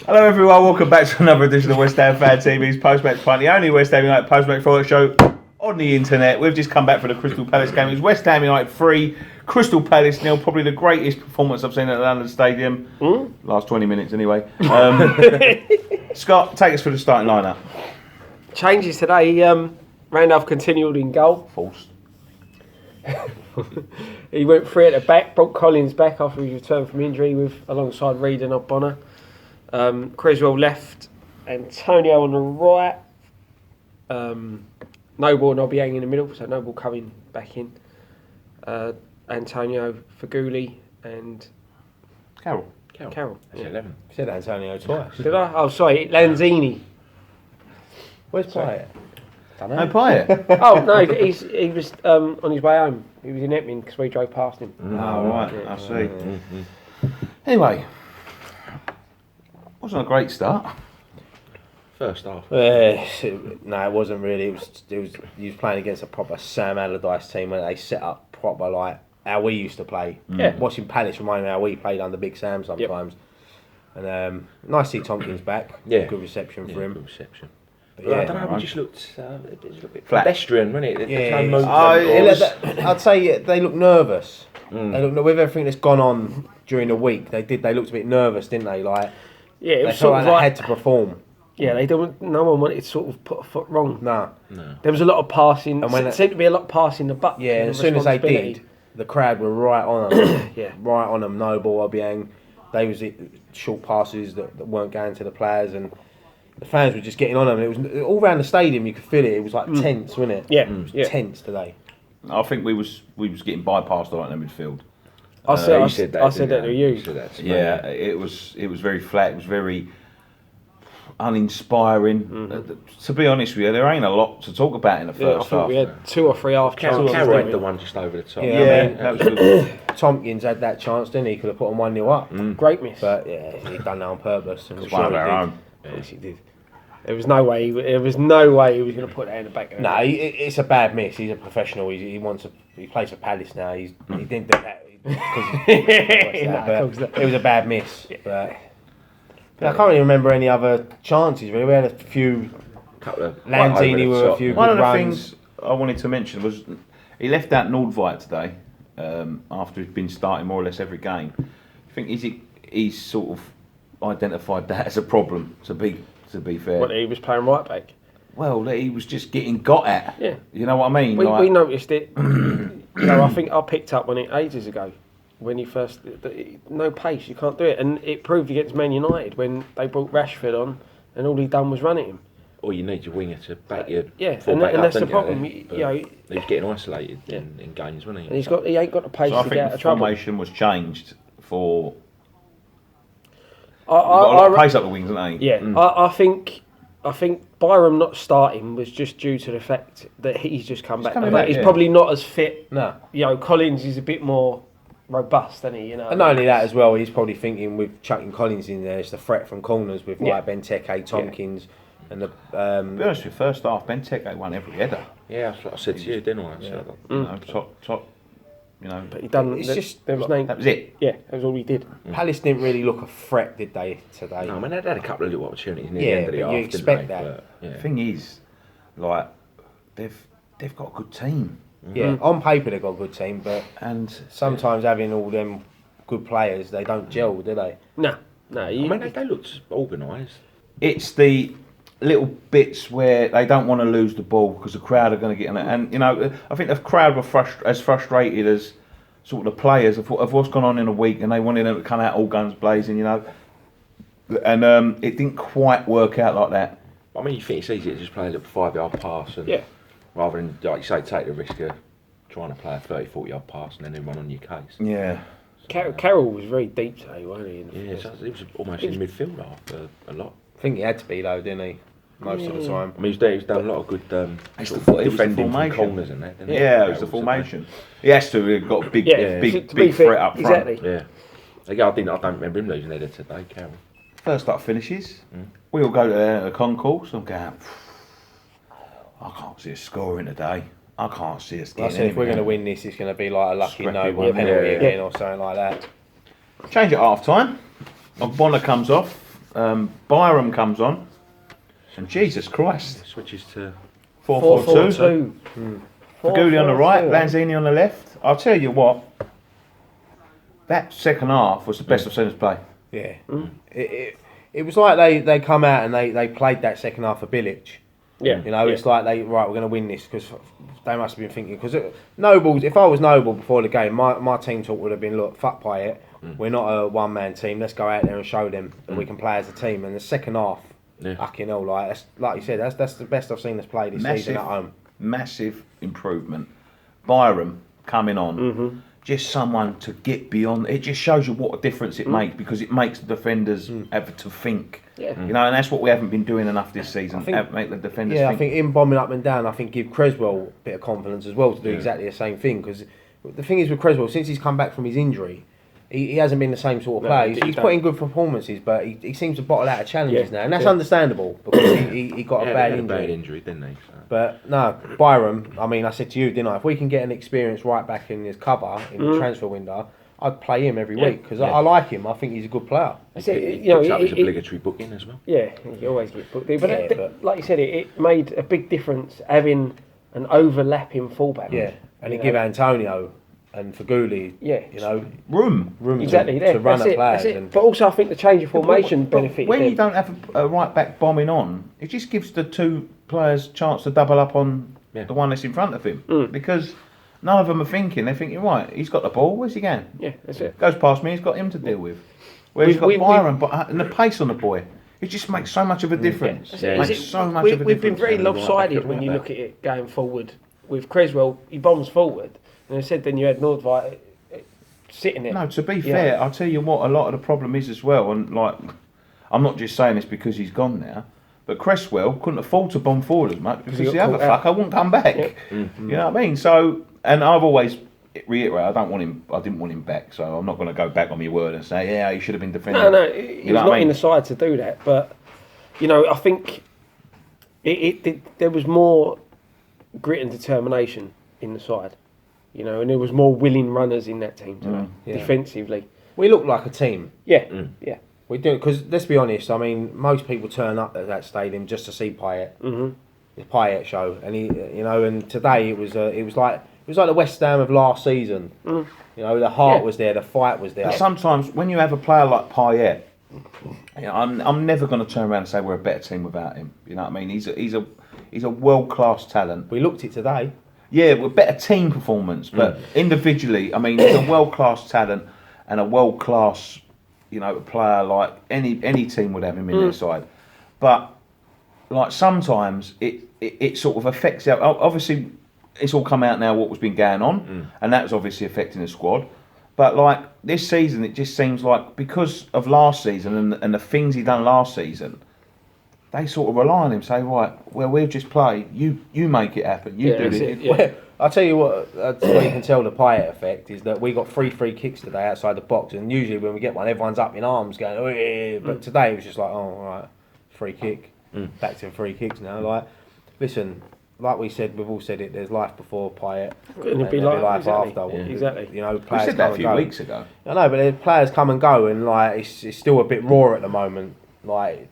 Hello everyone, welcome back to another edition of West Ham Fan TV's Post-Match Pint, the only West Ham United post-match follow-up show on the internet. We've just come back from the Crystal Palace game. It was West Ham United 3, Crystal Palace 0, probably the greatest performance I've seen at the London Stadium. Last 20 minutes anyway. Scott, take us through the starting lineup. Changes today. Randolph continued in goal. Forced. He went free at the back, brought Collins back after his return from injury alongside Reid and Ogbonna. Creswell left, Antonio on the right, Noble and Obiang in the middle, so Noble coming back in, Antonio, Faghouli and Carrol. Carrol. That's 11. You said Antonio twice. Did I? Oh, sorry, Lanzini. Where's Payet? No Payet. Oh no, he was on his way home. He was in Etmin because we drove past him. Oh, right, I see. Anyway, wasn't a great start. First half. No, it wasn't really. He was playing against a proper Sam Allardyce team where they set up proper like how we used to play. Yeah. Watching Palace reminded me how we played under Big Sam sometimes. Yep. And nice to see Tompkins back. Yeah. Good reception for him. Good reception. But Well, yeah, I don't know, right. we just looked a little bit Flat. pedestrian, wasn't it? Yeah, No movement. I'd say they look nervous. They look with everything that's gone on during the week. They looked a bit nervous, didn't they? Like Yeah, it they was felt sort like of they like had to perform. yeah, they don't. No one wanted to sort of put a foot wrong. No. There was a lot of passing. And when Seemed to be a lot of passing the buck. Yeah, and as soon as they did, the crowd were right on them. Yeah. Right on them. Noble, Obiang. They was short passes that weren't going to the players, and the fans were just getting on them. It was all around the stadium. You could feel it. It was like tense, wasn't it? Yeah, It was yeah. tense today. I think we was getting bypassed a lot in the midfield. I said You said that, I said that didn't to you? you. You said that to me, Yeah, it was very flat. It was very uninspiring. To be honest with you, there ain't a lot to talk about in the Yeah, I first think half. we had 2 or 3 half chances. Carrol had the one just over the top. Yeah, Yeah, I mean, that was good. Tompkins had that chance, didn't he? Could have put them 1-0 up. Great miss. But yeah, he done that on purpose. And I'm It's one sure of he our did. own. Of course he did. There was no way. There was no way he was going to put that in the back. Of the No, net. it's a bad miss. He's a professional. He plays for Palace now. He didn't do that. But it was a bad miss. But I can't really remember any other chances. Really, we had a few. Couple of Lanzini with a few One of good the runs. things I wanted to mention was he left out Nordveit today after he's been starting more or less every game. I think he's sort of identified that as a problem. To be fair, What, he was playing right back. well, that he was just getting got at. Yeah. You know what I mean? We noticed it. I think I picked up on it ages ago when he first. No pace, you can't do it, and it proved against Man United when they brought Rashford on, and all he done was run at him. Or you need your winger to back your Yeah, full and back up, that's the don't problem. You, You know, he was getting isolated in games, wasn't he? and he ain't got the pace So I to think get out the of trouble. formation was changed for. Got a lot of pace up the wings, haven't they? Yeah, I think Byram not starting was just due to the fact that he's just come back. coming Like, back, he's yeah. probably not as fit. No. You know, Collins is a bit more robust, isn't he? You know, And not only that as well, he's probably thinking with chucking Collins in there, it's the threat from corners with Yeah. like Benteke, Tompkins, and the. To be honest with you, first half, Benteke won every header. Yeah, that's what I said to you, didn't I? So, You know, top. You know, but he done. It's There, just- there was no. that was it. Yeah, that was all he did. Palace didn't really look a threat, did they, today? no, I mean, they had a couple of little opportunities near the Yeah, end of the but half, you didn't expect they? that. But, yeah. The thing is, like, they've got a good team, Yeah, on paper they've got a good team, but and sometimes having all them good players, they don't gel, do they? No. I mean, they looked organised. it's the little bits where they don't want to lose the ball because the crowd are going to get in it. And you know, I think the crowd were as frustrated as sort of the players of what's gone on in a week, and they wanted them to come out all guns blazing, you know. And it didn't quite work out like that. I mean, you think it's easier to just play a little 5-yard pass and Yeah. rather than, like you say, take the risk of trying to play a 30-40-yard pass and then run on your case. Yeah. Carroll was very deep today, wasn't he? in the Yeah, first- so he was almost in midfield after a lot. I think he had to be though, didn't he? Most of the time. I mean, he's done a lot of good It's sort the of formation. defending from corners and that, didn't he? Yeah, it was the formation. He has to. He's got a big, Yeah, big to be fit, threat up front. exactly. Yeah. Again, I don't remember him losing header today, Carroll. First up finishes. We all go to the concourse. I'm going, I can't see us scoring today. I can't see us I getting said if we're anything. going to win this, it's going to be like a lucky Scrappy no-ball one, penalty yeah. again or something like that. Change at half time. Ogbonna comes off. Byram comes on, and Jesus Christ, Switches to 4-4-2. 4-4-2. Faghouli on the right, 4-4-2. Lanzini on the left. I'll tell you what, that second half was the best I've seen us play. Yeah. It was like they come out and they played that second half for Bilic. Yeah. You know, it's like we're going to win this because they must have been thinking. Because Nobles, if I was Noble before the game, my team talk would have been, look, fuck Payet. We're not a one-man team. Let's go out there and show them that we can play as a team. And the second half, fucking hell, like you said, that's the best I've seen us play this season at home. Massive improvement. Byram coming on, just someone to get beyond. It just shows you what a difference it makes, because it makes the defenders have to think. Yeah. You know, and that's what we haven't been doing enough this season. Make the defenders think. I think him bombing up and down, I think give Creswell a bit of confidence as well to do exactly the same thing. Because the thing is with Creswell, since he's come back from his injury, he hasn't been the same sort of player. He's put in good performances, but he seems to bottle out of challenges now, and that's understandable because he got a bad injury. Didn't he? So. But no, Byram, I mean, I said to you, didn't I? If we can get an experienced right back in his cover in the transfer window, I'd play him every week because I like him. I think he's a good player. He puts up his obligatory booking as well. Yeah, he always gets booked in. But like you said, it made a big difference having an overlapping fullback. Yeah, and he give Antonio and Faghouli, room exactly to run at players. And but also, I think the change of formation benefited when them. you don't have a right back bombing on, it just gives the two players chance to double up on the one that's in front of him, because none of them are thinking. They're thinking, right, he's got the ball. Where's he going? Yeah, that's it. Goes past me. He's got him to deal with. Where he's got Byron, and the pace on the boy. It just makes so much of a difference. We've been very lopsided when you look at it going forward. With Creswell, he bombs forward, and I said then you had Nordveit sitting there. No, to be fair, I'll tell you what. A lot of the problem is as well, and like, I'm not just saying this because he's gone now, but Cresswell couldn't afford to bomb forward as much because the other fucker wouldn't come back. Yeah. You know what I mean? So, and I've always reiterated, I didn't want him back, so I'm not going to go back on my word and say, yeah, he should have been defending. No, he's not in the side to do that. But you know, I think there was more grit and determination in the side, you know, and there was more willing runners in that team today, defensively. We looked like a team. Yeah. We do, because let's be honest. I mean, most people turn up at that stadium just to see Payet, the Payet show, and he, you know, and today it was like the West Ham of last season. You know, the heart was there, the fight was there. But sometimes when you have a player like Payet, you know, I'm never going to turn around and say we're a better team without him. You know what I mean? He's a world class talent. We looked it today. Yeah, we're better team performance, but individually, I mean, he's a world class talent and a world class, you know, player. Like any team would have him in their side, but like sometimes it sort of affects out. Obviously, it's all come out now what was been going on, and that was obviously affecting the squad. But like this season, it just seems like because of last season and the things he done last season, they sort of rely on him. Say, right, well, we'll just play. You make it happen. You do it. Well, I'll tell you what you can tell the Payet effect is that we got 3 free kicks today outside the box, and usually when we get one, everyone's up in arms going, oh, yeah. But today it was just like, oh, all right, free kick, back to free kicks now. Like, listen, like we said, we've all said it. There's life before Payet, and there'll be life after. Exactly. You know, We players said that a come few and go. weeks ago. I know, but the players come and go, and like it's still a bit raw at the moment. Like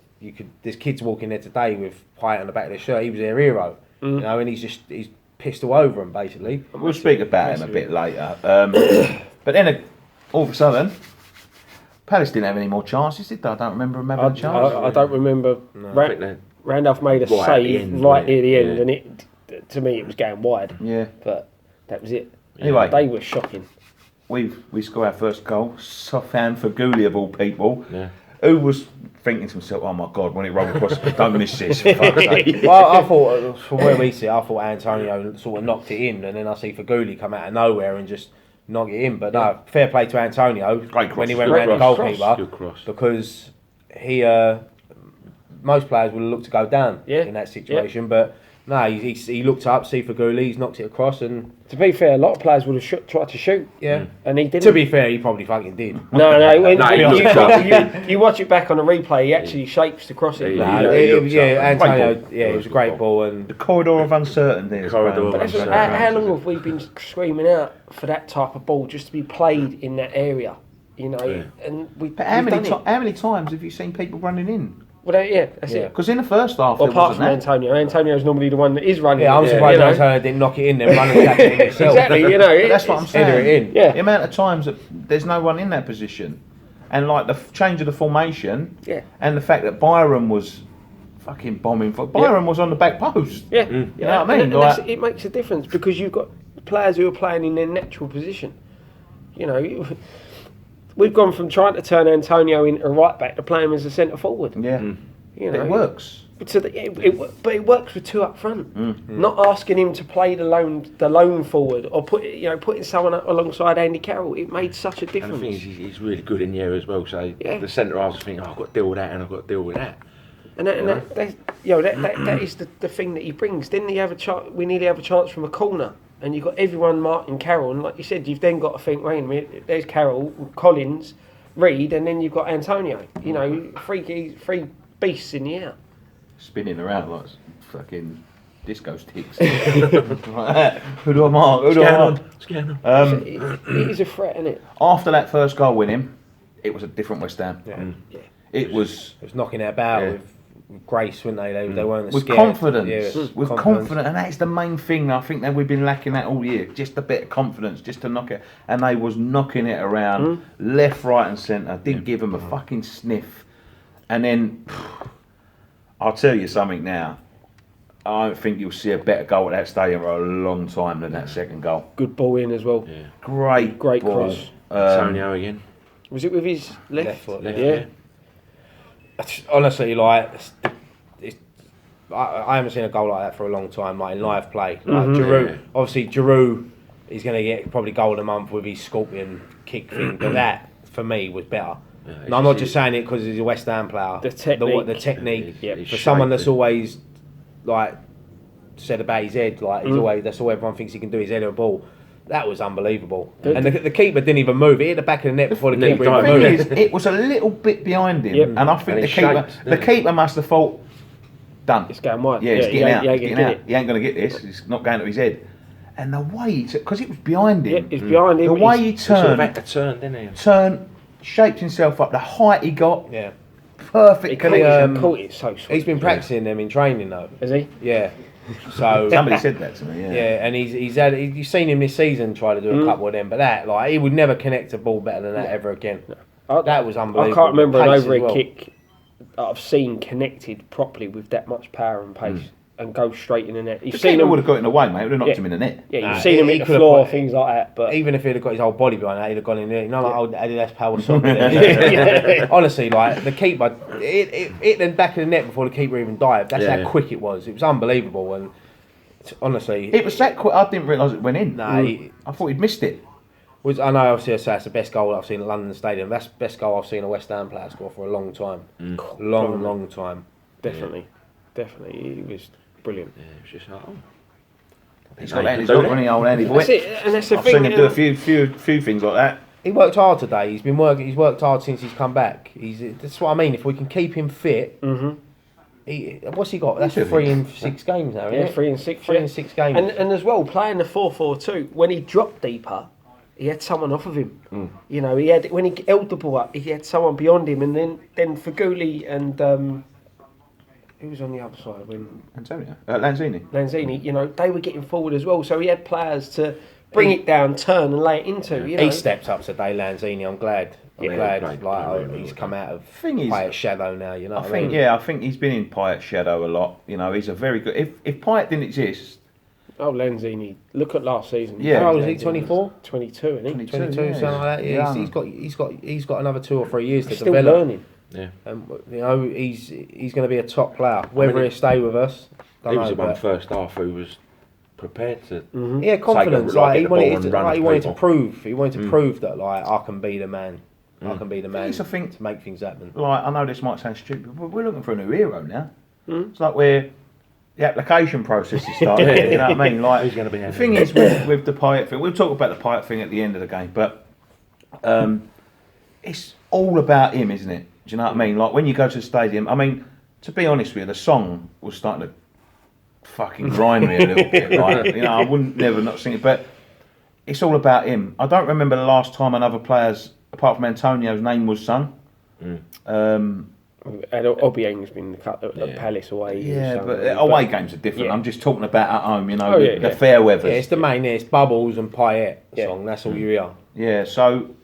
there's kids walking there today with Payet on the back of their shirt. He was their hero, you know, and he's pissed all over him basically. We'll speak about him a bit later. But then all of a sudden, Palace didn't have any more chances, did they? I don't remember him having a chance. I don't remember. Randolph made a save right near the end, and it to me it was going wide. Yeah, but that was it. Anyway, they were shocking. We score our first goal. Sofyan Faghouli of all people. Yeah. Who was thinking to himself, "Oh my God, when it rolled across, don't miss this." For fuck's sake. Well, I thought, from where we sit, I thought Antonio sort of knocked it in, and then I see Faghouli come out of nowhere and just knock it in. But no, fair play to Antonio when he went round the goalkeeper, because he most players would have looked to go down in that situation, but. No, he looked up, see Faghouli, he's knocked it across, and to be fair, a lot of players would have tried to shoot. Yeah, and he didn't. To be fair, he probably fucking did. No. You watch it back on a replay, he actually shapes to cross it. Antonio, it was a great ball, and the corridor of uncertainty. How long have we been screaming out for that type of ball just to be played in that area? you know, and But how many times have you seen people running in? Well, that's it. Because in the first half, Well, there apart wasn't from Antonio's normally the one that is running. Yeah, I'm surprised you know? Antonio didn't knock it in, then run and catch it in himself. Exactly, you know. But that's what I'm saying. Header it in. Yeah. The amount of times that there's no one in that position, and like the change of the formation, and the fact that Byron was fucking bombing. Byron was on the back post. Yeah, You know what I mean? And it makes a difference because you've got players who are playing in their natural position. You know, we've gone from trying to turn Antonio into a right back to play him as a centre forward. Yeah, you know, it works. But it works with two up front. Not asking him to play the lone forward or putting someone up alongside Andy Carrol. It made such a difference. And the thing is, he's really good in the air as well. So the centre halves think, I've got to deal with that and I've got to deal with that. And that is the thing that he brings. Didn't he have a chance? We nearly have a chance from a corner, and you've got everyone marking Carroll. And like you said, you've then got to think, wait a minute, there's Carroll, Collins, Reed, and then you've got Antonio. You know, three beasts in the air. Spinning around like fucking disco sticks. Who do I mark? Who do I mark? What's going on? It is a threat, isn't it? After that first goal winning, it was a different West Ham. It was knocking it about with grace, weren't they? They weren't with scared. Confidence. With confidence, and that's the main thing. I think that we've been lacking that all year. Just a bit of confidence, just to knock it. And they was knocking it around left, right, and centre. Didn't give them a fucking sniff. And then I'll tell you something now. I don't think you'll see a better goal at that stadium for a long time than that second goal. Good ball in as well. Yeah. Great ball. Cross. Antonio again. Was it with his left foot? Yeah. Honestly, like, I haven't seen a goal like that for a long time, like in live play. Like Giroud, obviously Giroud is going to get probably goal of the month with his scorpion kick thing, but that for me was better. Yeah, and I'm not just saying it because he's a West Ham player. The technique. The technique. It's For someone that's shaped. always like said about his head, like he's always, that's all everyone thinks he can do, his head of a ball. That was unbelievable. And the keeper didn't even move. He hit the back of the net before the keeper even The thing moved. is, it was a little bit behind him, and I think And the keeper must have thought, done. It's going wide. Yeah, it's getting out. He It's getting out. He ain't going to get this. It's not going to his head. And the way he took, because it was behind him. Yeah, it's behind him. The way he Sort of had turned, to turn, didn't he? shaped himself up. The height he got, Yeah. perfect He connection. caught it so sweet. He's been practicing them in training though. Has he? Yeah. So Somebody said that to me. yeah, and you've seen him this season try to do a couple of them, but that, like, he would never connect a ball better than that ever again. That was unbelievable. I can't remember an Pace as overhead well. kick that I've seen connected properly with that much power and pace and go straight in the net. You've The seen keeper him. would have got in the way, mate. Would have knocked him in the net. Yeah, you've Nah, seen him he hit the could have floor, put- things like that. But Even if he'd have got his whole body behind that, he'd have gone in there. You know, like old Adidas power socket. Honestly, like, the keeper, it hit the back of the net before the keeper even dived. That's how quick it was. It was unbelievable. And honestly, It was that quick. I didn't realise it went in. Nah, I thought he'd missed it. I know obviously I say it's the best goal I've seen at London Stadium. That's the best goal I've seen a West Ham player score for a long time. Long time. definitely, he was brilliant. Yeah, it was just like, oh. He's got that. He's got any old Andy boy. That's it, and that's the I've thing. seen him do a few things like that. He worked hard today. He's worked hard since he's come back. That's what I mean. If we can keep him fit, what's he got? That's 3 in 6 games now, isn't Yeah, it? 3 and 6. 3 in 6 games. And as well, playing the 4-4-2, when he dropped deeper, he had someone off of him. You know, he had, when he held the ball up, he had someone beyond him, and then Faghouli and who was on the other side when Antonio, Lanzini. Lanzini, you know, they were getting forward as well. So he had players to bring it down, turn, and lay it into. You know, He stepped up today, Lanzini. I'm glad. He's come out of Thing is, Payet's shadow now. You know, I think he's been in Payet's shadow a lot. You know, he's a very good. If Payet didn't exist, Lanzini. Look at last season. Yeah. How old is he? 24. 22, isn't he? 22, yeah. something like that. Yeah, Young. he's got another 2 or 3 years to Still develop. learning. Yeah. And you know, he's going to be a top player. Whether he'll stay with us, He was the one first half who was prepared to. Yeah, confidence. Take a- Like, get the ball and run he at wanted to people. prove. He wanted to prove that, like, I can be the man. I can be the man It's a thing- to make things happen. like I know this might sound stupid, but we're looking for a new hero now. It's like the application process is starting. You know what I mean? Like, Who's gonna be the thing is with the Payet thing. We'll talk about the Payet thing at the end of the game, but it's all about him, isn't it? Do you know what I mean? Like when you go to the stadium, I mean, to be honest with you, the song was starting to fucking grind me a little bit. Like, I wouldn't never not sing it, but it's all about him. I don't remember the last time another player's apart from Antonio's name was sung. And Obiang's been cut at Palace away. Yeah, but away games are different. Yeah. I'm just talking about at home, the yeah. fair weather. Yeah, it's the main. It's Bubbles and Payet song. That's all you hear. Yeah, so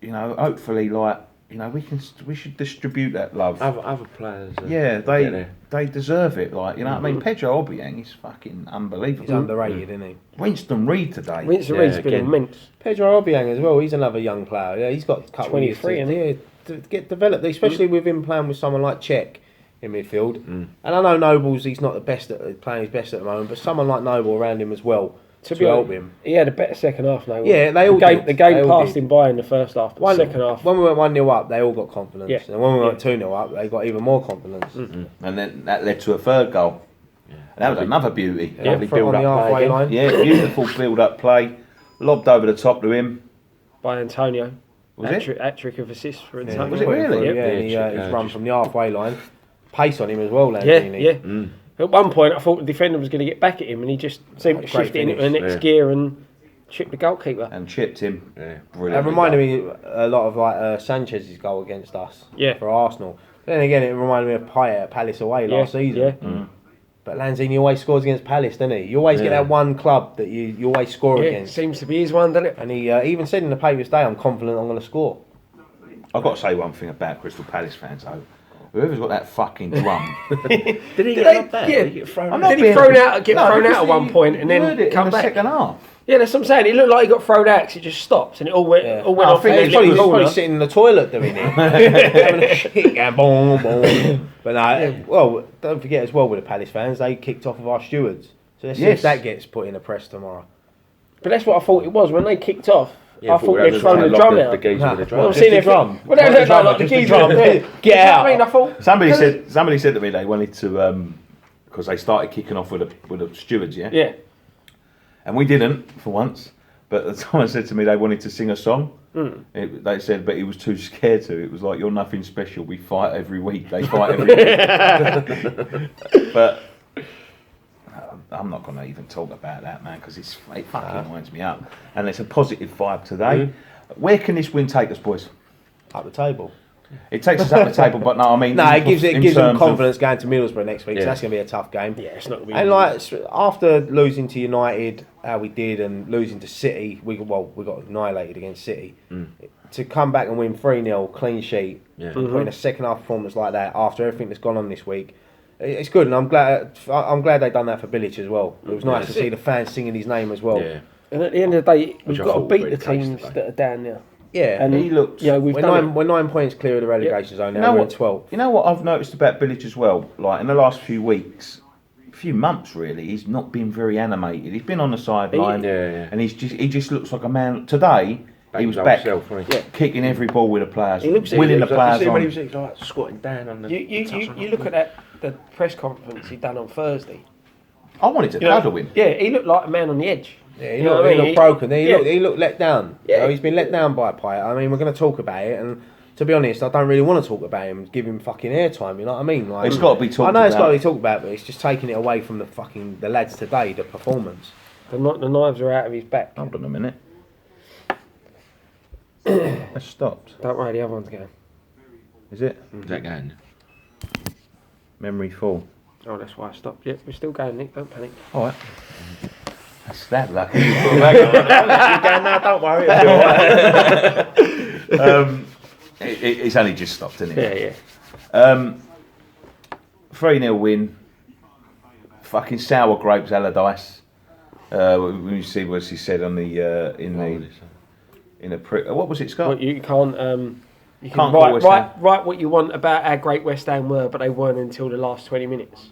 hopefully, we should distribute that love. Other players. They deserve it. What I mean. Pedro Obiang is fucking unbelievable. He's underrated, isn't he? Winston Reid today. Winston Reid's been immense. Pedro Obiang as well. He's another young player. Yeah, he's got a couple 23, of years to get developed, especially with him playing with someone like Cech in midfield. And I know Noble's he's not the best at playing his best at the moment, but someone like Noble around him as well to help him. He had a better second half now. Yeah, they all did. The game passed him by in the first half, but the second half. When we went 1-0 up, they all got confidence. Yeah. And when we went 2-0 up, they got even more confidence. And then that led to a third goal. Yeah. And that was another beauty. Lovely build-up on the halfway line. Yeah, beautiful build-up play. Lobbed over the top to him. By Antonio. Was it? Hat-trick of assists for Antonio. Was it really? Yeah, and he's run from the halfway line. Pace on him as well, Lanzini. Yeah. At one point, I thought the defender was going to get back at him, and he just seemed to shift into the next gear and chipped the goalkeeper. And chipped him. Yeah. Brilliant. It reminded me a lot of Sanchez's goal against us for Arsenal. Then again, it reminded me of Payet at Palace away last season. Yeah. But Lanzini always scores against Palace, doesn't he? You always get that one club that you always score against. It seems to be his one, doesn't it? And he even said in the paper today, I'm confident I'm going to score. I've got to say one thing about Crystal Palace fans, though. Whoever's got that fucking drum. Did he get knocked down? Did he get thrown out? Did he get thrown out at one point and then come back? Second half. Yeah, that's what I'm saying. It looked like he got thrown out because it just stopped and it all went off. I think he's probably sitting in the toilet doing it. Having a shit, going boom, boom. But no, well, don't forget as well with the Palace fans, they kicked off of our stewards. So let's see if that gets put in the press tomorrow. But that's what I thought it was. When they kicked off, Yeah, I thought they'd thrown the drum out. The geezer with the drum. Well, I'm seeing the drum. Well, they look like the geezer. Get out. I mean, I thought Somebody said to me they wanted to because they started kicking off with the stewards, yeah. Yeah. And we didn't for once. But someone said to me they wanted to sing a song. They said, but he was too scared to. It was like, you're nothing special. We fight every week. They fight every week. But I'm not going to even talk about that, man, because it fucking winds me up. And it's a positive vibe today. Where can this win take us, boys? Up the table. It takes us up the table, but no, I mean... No, it gives them confidence going to Middlesbrough next week, so that's going to be a tough game. Yeah, it's not going to be And easy. after losing to United, how we did, and losing to City, we got annihilated against City. To come back and win 3-0, clean sheet, and put in a second half performance like that after everything that's gone on this week, it's good, and I'm glad they've done that for Bilic as well. It was nice to see the fans singing his name as well. Yeah. And at the end of the day, we've I got to thought beat really the teams close that are down there. Yeah, And he looked... we've we're 9 points clear of the relegation zone now. We're in 12th. You know what I've noticed about Bilic as well? Like, in the last few weeks, few months really, he's not been very animated. He's been on the sideline, and he just looks like a man. Today, he was back kicking every ball with the players, winning the players on. When he was like squatting down on the... You look at the press conference he done on Thursday. I wanted to cuddle him. Yeah, he looked like a man on the edge. Yeah, he looked broken. He looked let down. Yeah. He's been let down by Payet. I mean, we're going to talk about it, and to be honest, I don't really want to talk about him. Give him fucking airtime. You know what I mean? Like, it's got to be talked about. I know it's got to be talked about, but it's just taking it away from the lads today. The performance. The knives are out of his back. Hold on a minute. That's stopped. Don't worry, the other one's going. Is it? Is that going? Memory full. Oh, that's why I stopped. Yeah, we're still going, Nick. Don't panic. All right. That's that lucky. Don't worry. It's only just stopped, isn't it? Yeah. 3-0 win. Fucking sour grapes Allardyce. When you see what he said on the what was it, Scott? Well, you can't. You Can't can write what you want about how great West Ham were, but they weren't until the last 20 minutes.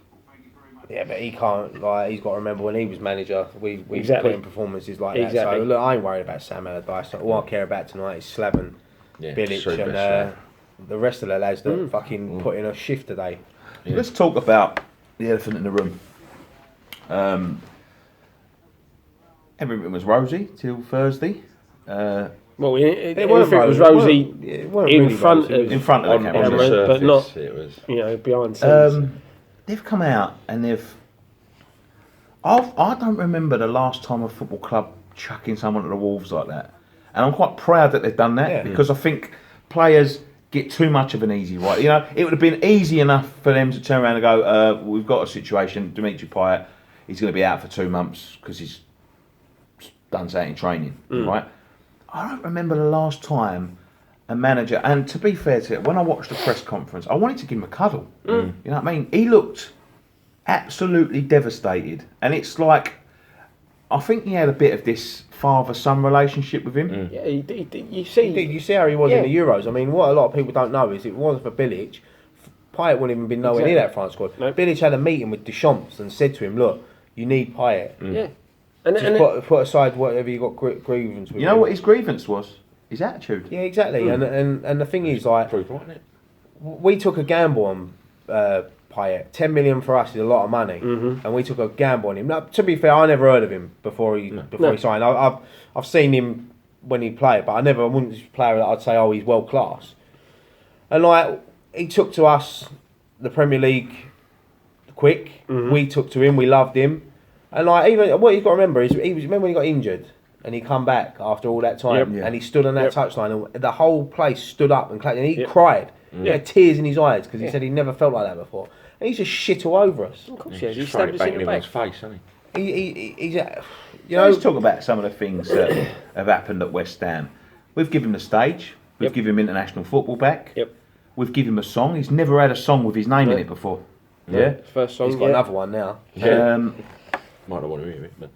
Yeah, but he can't. Like, he's got to remember when he was manager, we put in performances like that. Exactly. So look, I ain't worried about Sam Allardyce. All I care about tonight is Slaven, Bilic, and the rest of the lads that fucking put in a shift today. Yeah. Let's talk about the elephant in the room. Everything was rosy till Thursday. Well, it was rosy in front of the camera, but not behind scenes. They've come out and they've. I don't remember the last time a football club chucking someone to the wolves like that. and I'm quite proud that they've done that because I think players get too much of an easy right. You know, it would have been easy enough for them to turn around and go, "We've got a situation. Dimitri Payet, he's going to be out for 2 months because he's done something in training." Right? I don't remember the last time a manager. And to be fair to it, when I watched the press conference, I wanted to give him a cuddle. You know what I mean? He looked absolutely devastated, and it's like I think he had a bit of this father-son relationship with him. Yeah, he did. You see how he was in the Euros. I mean, what a lot of people don't know is it wasn't for Bilic, Payet wouldn't even been nowhere near that France squad. Nope. Bilic had a meeting with Deschamps and said to him, "Look, you need Payet. Yeah, Just put aside whatever you got grievance with." You know what his grievance was? His attitude. Yeah, exactly. And the thing is, like, we took a gamble on Payet. 10 million for us is a lot of money, and we took a gamble on him. Now, to be fair, I never heard of him before he signed. I've seen him when he played, but I wouldn't be a player that I'd say, oh, he's world class. And like, he took to us the Premier League quick. We took to him. We loved him. And like, even what you've got to remember is remember when he got injured and he come back after all that time and he stood on that touchline and the whole place stood up and clapped and he cried. He had tears in his eyes because he said he never felt like that before. And he's just shit all over us. Of course, He's stabbed us in the back. Face, hasn't he? He's You know, let's talk about some of the things that have happened at West Ham. We've given him the stage. We've given him international football back. We've given him a song. He's never had a song with his name in it before. Yeah, first song. He's got another one now. Might not want to hear it, but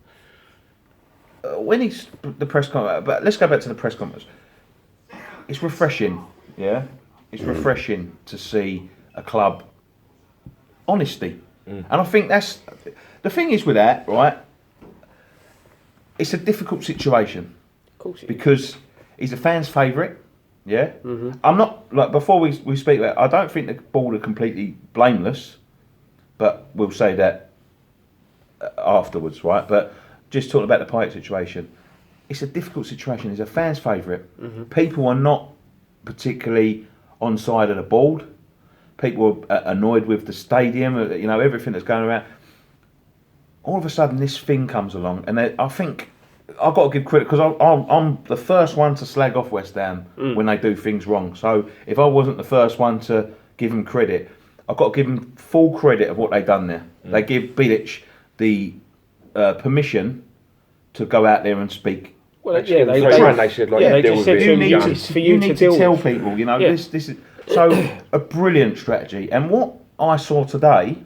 when he's the press conference, but let's go back to the press conference. It's refreshing. Yeah, it's refreshing to see a club honesty, and I think that's the thing is with that, right? It's a difficult situation, Of course, because he's a fan's favourite. Yeah, I'm not like before we speak about. I don't think the board are completely blameless, but we'll say that afterwards, right? But just talking about the Payet situation, it's a difficult situation. He's a fan's favourite. People are not particularly on side of the board. People are annoyed with the stadium. You know, everything that's going around. All of a sudden, this thing comes along, and I think I've got to give credit because I'm the first one to slag off West Ham when they do things wrong. So if I wasn't the first one to give them credit, I've got to give them full credit of what they've done there. They give Bilic the permission to go out there and speak. Well, they said like, they deal just with said it. you need to tell people, you know, this is so a brilliant strategy. And what I saw today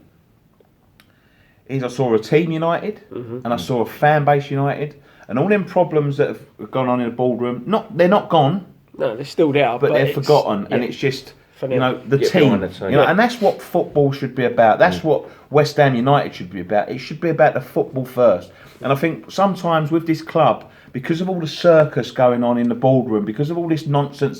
is I saw a team united and I saw a fan base united, and all them problems that have gone on in the boardroom. They're not gone. No, they're still there, but they're forgotten, and it's just. You know, the team, you know, and that's what football should be about. That's what West Ham United should be about. It should be about the football first. And I think sometimes with this club, because of all the circus going on in the boardroom, because of all this nonsense,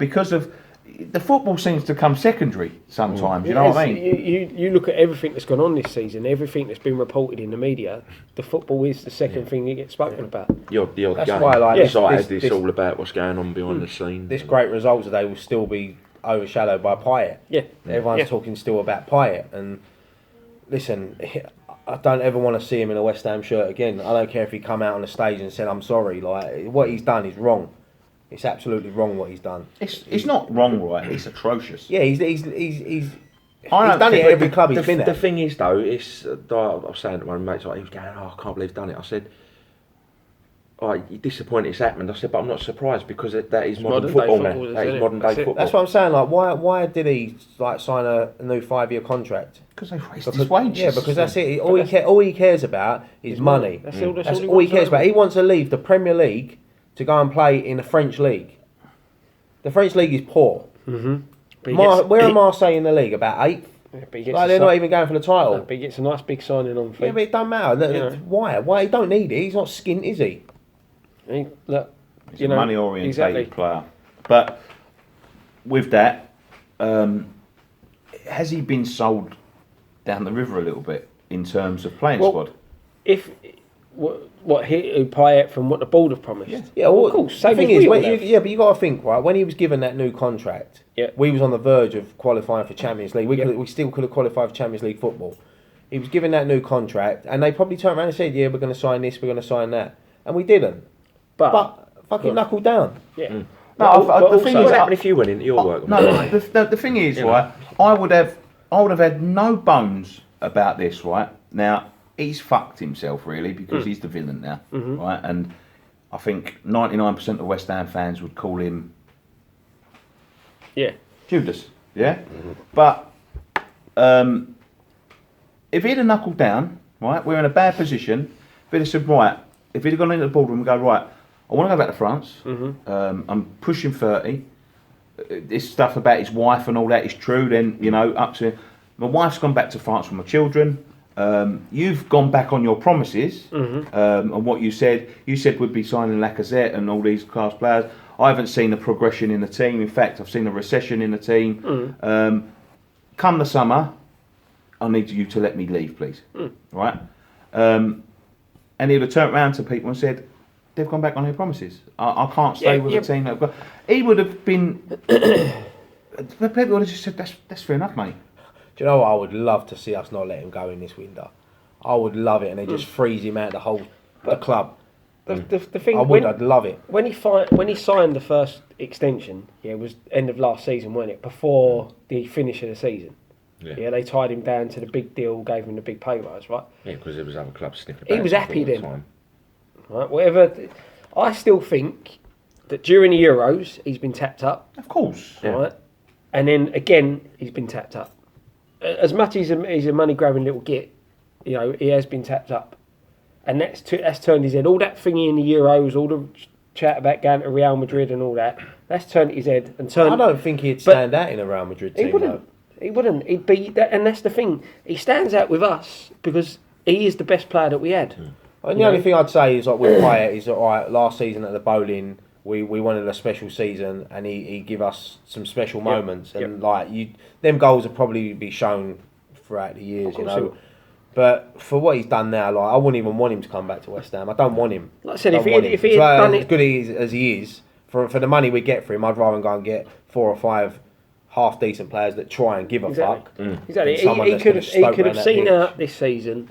because of the football seems to come secondary sometimes. You know what I mean? You look at everything that's gone on this season, everything that's been reported in the media. The football is the second thing that gets spoken about. The odd that's game. why I like this all about what's going on behind the scenes. This great result today will still be overshadowed by Payet. Everyone's talking still about Payet, and listen, I don't ever want to see him in a West Ham shirt again. I don't care if he come out on the stage and said I'm sorry. Like, what he's done is wrong. It's absolutely wrong what he's done. It's not wrong, right? It's atrocious. Yeah, he's done it at every club he's been at. The thing is though, it's I was saying to my mates, like, he was going, "Oh, I can't believe he's done it." I said, "Oh, you're disappointed it's happened." I said, "But I'm not surprised because that is modern football now. That is modern day football." That's what I'm saying. Like, why did he sign a new 5-year contract? Because they raised his wages. Yeah, because that's it. All he cares about is money. That's all he cares about. He wants to leave the Premier League to go and play in the French league. The French league is poor. Where are Marseille in the league? About 8th. Yeah, they're not even going for the title. But he gets a nice big signing on fee. Yeah, but it don't matter. Why? Why? He don't need it. He's not skint, is he? He's a money-orientated player. But with that, has he been sold down the river a little bit in terms of playing squad? What hit Payet from what the board have promised? Yeah, well, of course. The thing is, but you got to think, right? When he was given that new contract, we was on the verge of qualifying for Champions League. We still could have qualified for Champions League football. He was given that new contract, and they probably turned around and said, "Yeah, we're going to sign this, we're going to sign that," and we didn't. But Fucking knuckle down. Yeah. No, the thing is, what happened if you went into your work? No, the thing is, right, I would have had no bones about this, right? Now, he's fucked himself, really, because he's the villain now, right? And I think 99% of West Ham fans would call him... Yeah. Judas, yeah? But if he'd have knuckled down, right, we're in a bad position, if he'd have said, right, if he'd have gone into the boardroom and go, right, I want to go back to France, I'm pushing 30, this stuff about his wife and all that is true, then, you know, up to... My wife's gone back to France with my children, you've gone back on your promises, and what you said we'd be signing Lacazette and all these class players. I haven't seen a progression in the team. In fact, I've seen a recession in the team. Come the summer, I need you to let me leave, please. Right? And he would have turned around to people and said, they've gone back on their promises. I can't stay with the team. That I've got. He would have been... the people would have just said, that's fair enough, mate. Do you know what? I would love to see us not let him go in this window. I would love it, and they just freeze him out the club. The thing, I'd love it. When he signed the first extension, it was end of last season, wasn't it? Before the finish of the season. Yeah, they tied him down to the big deal, gave him the big pay rise, right? Yeah, because there was other clubs sniffing about. He was happy then. Right, whatever. I still think that during the Euros he's been tapped up. Of course. Right, and then again he's been tapped up. As much as he's a money grabbing little git, you know, he has been tapped up. And that's turned his head. All that thingy in the Euros, all the chat about going to Real Madrid and all that, that's turned his head and turned... I don't think he'd stand out in a Real Madrid team, He wouldn't. He'd be... And that's the thing. He stands out with us because he is the best player that we had. And the only thing I'd say is, like, with Payet, is that, right, last season at the Bowling, we wanted a special season, and he give us some special moments. And, like, them goals will probably be shown throughout the years, you know. But for what he's done now, like, I wouldn't even want him to come back to West Ham. I don't want him. Like I said, if he had done as good as he is, for the money we get for him, I'd rather go and get 4 or 5 half decent players that try and give a fuck. Exactly. He could have seen out this season,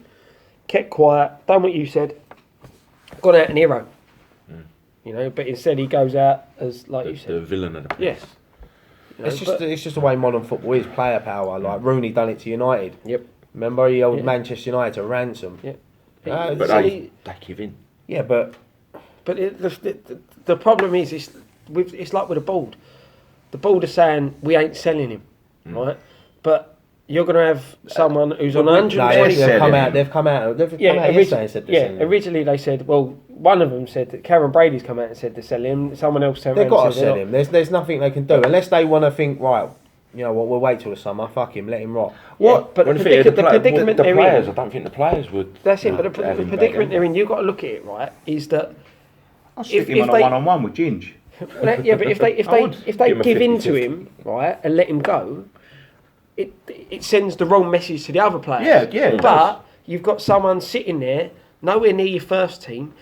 kept quiet, done what you said, gone out an hero. You know, but instead he goes out as, like you said, the villain of the place. Yes. You know, it's just the way modern football is. Player power. Like Rooney done it to United. Yep. Remember, he held Manchester United to ransom. Yeah. But they give in. Yeah, but the problem is it's like with the board. The board are saying we ain't selling him, right? But you're going to have someone who's on 120. They've come out yesterday and said this. Originally they said, well, one of them said that Karen Brady's come out and said to sell him. Someone else turned around and said they've got to sell him. There's nothing they can do unless they want to think, right, you know what, we'll wait till the summer, fuck him, let him rot. What? Yeah, but the predicament the they're players, in... I don't think the players would... That's it, but the predicament they're in, you've got to look at it, right, is that... I'll stick him on a one-on-one with Ginge. Yeah, but if they give in to him, right, and let him go, it sends the wrong message to the other players. Yeah. But you've got someone sitting there, nowhere near your first team.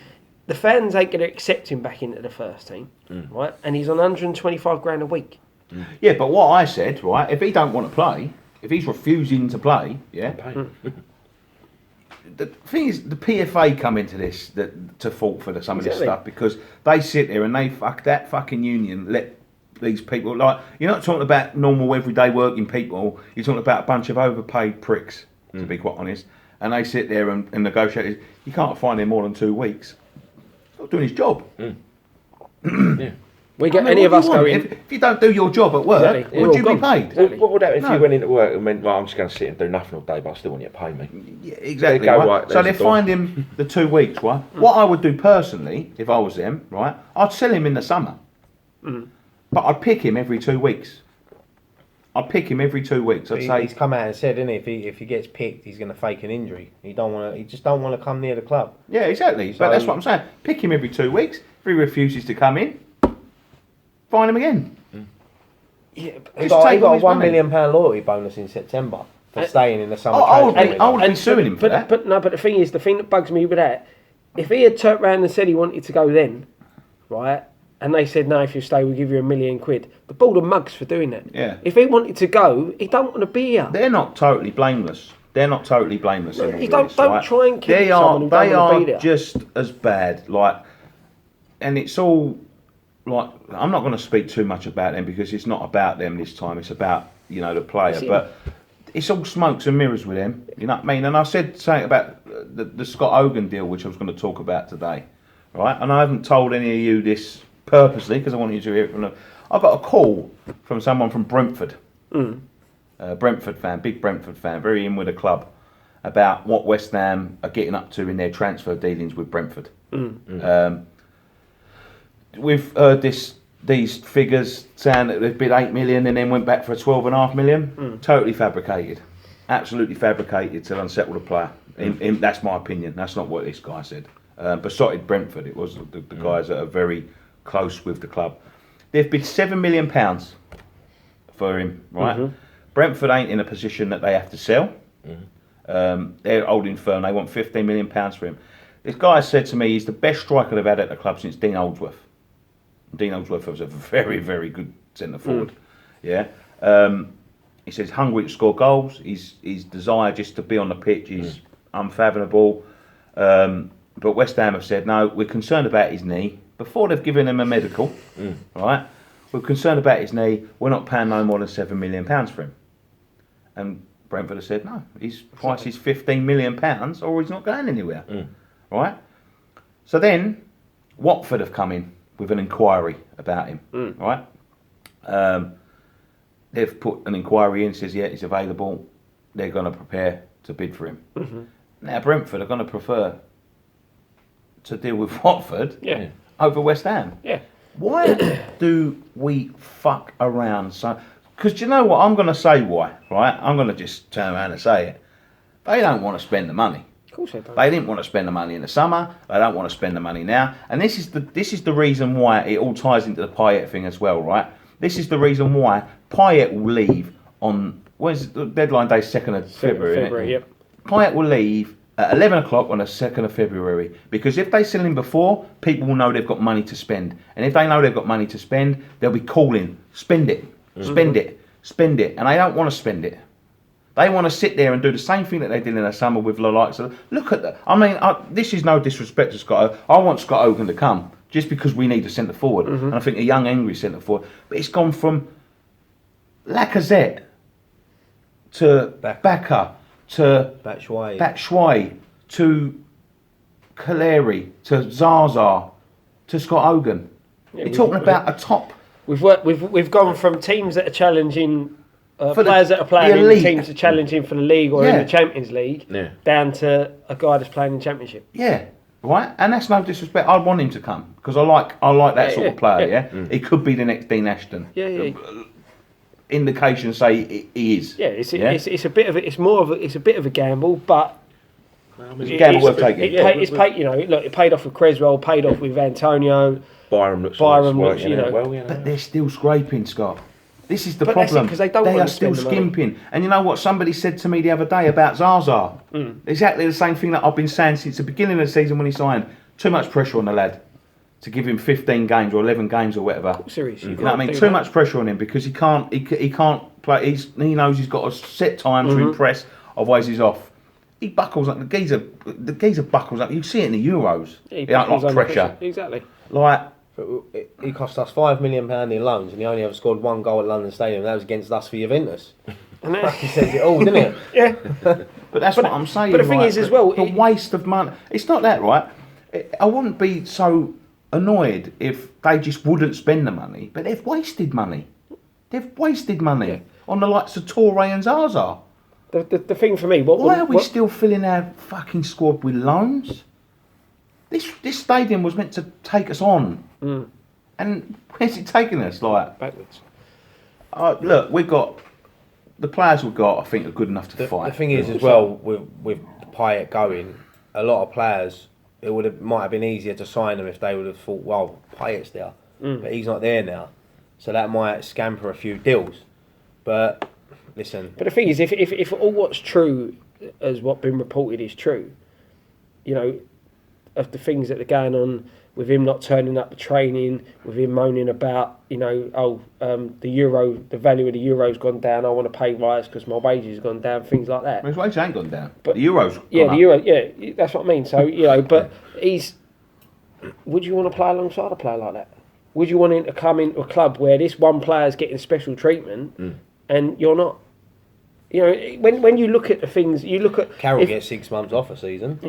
The fans ain't going to accept him back into the first team, right? And he's on 125 grand a week. Yeah, but what I said, right, if he don't want to play, if he's refusing to play, the thing is, the PFA come into this to fault for some of this stuff because they sit there and they that fucking union let these people, like, you're not talking about normal everyday working people, you're talking about a bunch of overpaid pricks, to be quite honest, and they sit there and negotiate. You can't find him more than 2 weeks. He's not doing his job. Yeah. We get any of us go in. If you don't do your job at work, would you be paid? What would happen if you went into work and went, well, I'm just going to sit and do nothing all day, but I still want you to pay me? Yeah, exactly. Right? So they find him the 2 weeks, right? What I would do personally, if I was them, right, I'd sell him in the summer. But I'd pick him every 2 weeks. I'd say he's come out and said, isn't he, if he gets picked, he's going to fake an injury. He just don't want to come near the club. Yeah, exactly. But that's what I'm saying. Pick him every 2 weeks. If he refuses to come in, fine him again. Yeah, he got a £1 million loyalty bonus in September for staying in the summer. I would be suing him for that. But the thing is, the thing that bugs me with that, if he had turned around and said he wanted to go then, right, and they said, no, if you stay, we'll give you £1 million. The ball of mugs for doing that. Yeah. If he wanted to go, he don't want to be here. They're not totally blameless. In all try and keep they someone who don't want to be there. Just as bad. Like, and it's all like, I'm not going to speak too much about them because it's not about them this time. It's about, you know, the player. But it's all smokes and mirrors with them. You know what I mean? And I said something about the Scott Hogan deal, which I was going to talk about today, right? And I haven't told any of you this purposely because I wanted you to hear it from them. I got a call from someone from Brentford, Brentford fan, big Brentford fan, very in with the club, about what West Ham are getting up to in their transfer dealings with Brentford. We've heard these figures saying that they've bid 8 million and then went back for 12.5 million. Totally fabricated, absolutely fabricated to unsettle the player. That's my opinion. That's not what this guy said. Besotted Brentford. It was the guys that are very close with the club. They've bid £7 million for him, right? Brentford ain't in a position that they have to sell. They're holding firm. They want £15 million for him. This guy said to me he's the best striker they've had at the club since Dean Holdsworth. Dean Holdsworth was a very, very good centre forward. Yeah. He says hungry to score goals. His desire just to be on the pitch is unfathomable. But West Ham have said no. We're concerned about his knee. Before they've given him a medical, right? We're concerned about his knee. We're not paying no more than £7 million for him. And Brentford have said no. His price is £15 million, or he's not going anywhere. Right? So then, Watford have come in with an inquiry about him. Right? They've put an inquiry in, says yeah, he's available. They're going to prepare to bid for him. Now Brentford are going to prefer to deal with Watford over West Ham. Why do we fuck around so? Because you know what? I'm going to say why, right? I'm going to just turn around and say it. They don't want to spend the money. Of course they don't. They didn't want to spend the money in the summer. They don't want to spend the money now. And this is the reason why it all ties into the Payet thing as well, right? This is the reason why Payet will leave on, when's the deadline day? 2nd of February. Yep. Payet will leave at 11 o'clock on the 2nd of February, because if they sell him before, people will know they've got money to spend. And if they know they've got money to spend, they'll be calling, spend it, spend it, spend it. And they don't want to spend it. They want to sit there and do the same thing that they did in the summer with the likes of, look at that. I mean, this is no disrespect to Scott. I want Scott Hogan to come just because we need a centre forward. And I think a young, angry centre forward. But it's gone from Lacazette to Bacca to Batshuayi to Kaleri to Zaza to Scott Hogan. You're talking about a top. We've gone from teams that are challenging players that are playing in teams that are challenging for the league or in the Champions League down to a guy that's playing in Championship. Yeah, right. And that's no disrespect. I'd want him to come because I like that sort of player. He could be the next Dean Ashton. Indications say he is. It's a bit of a bit of a gamble, but it's a gamble worth taking. It's paid. You know, look, it paid off with Creswell, paid off with Antonio. Byram looks you know. But they're still scraping, Scott. This is the problem. Because they are still skimping. And you know what? Somebody said to me the other day about Zaza. Exactly the same thing that I've been saying since the beginning of the season when he signed. Too much pressure on the lad to give him 15 games or 11 games or whatever. Serious. You know what I mean? Too much pressure on him because he can't play. He knows he's got a set time to impress. Otherwise, he's off. He buckles up. The geezer buckles up. You see it in the Euros. He like pressure. Exactly. Like. He cost us £5 million in loans, and he only ever scored one goal at London Stadium. That was against us for Juventus. And he says it all, didn't it? Yeah. But that's what I'm saying. But the thing is, as well, the waste of money. It's not that, right? I wouldn't be so annoyed if they just wouldn't spend the money, but they've wasted money. They've wasted money on the likes of Toure and Zaza. The thing for me, why are we still filling our fucking squad with loans? This stadium was meant to take us on, and where's it taking us? Like backwards. Look, we've got the players we've got. I think are good enough to fight. The thing is, as well, with Payet going, a lot of players, might have been easier to sign them if they would have thought, well, Payet's there, but he's not there now, so that might scamper a few deals. But listen. But the thing is, if all what's true as what's been reported is true, you know, of the things that are going on with him not turning up to training, with him moaning about, you know, the value of the euro's gone down. I want to pay rise because my wages have gone down. Things like that. His wages ain't gone down, but the euro's gone the up. euro, that's what I mean. So you know, but would you want to play alongside a player like that? would you want him to come into a club where this one player's getting special treatment and you're not? You know, when you look at the things, you look at Carrol gets 6 months off a season.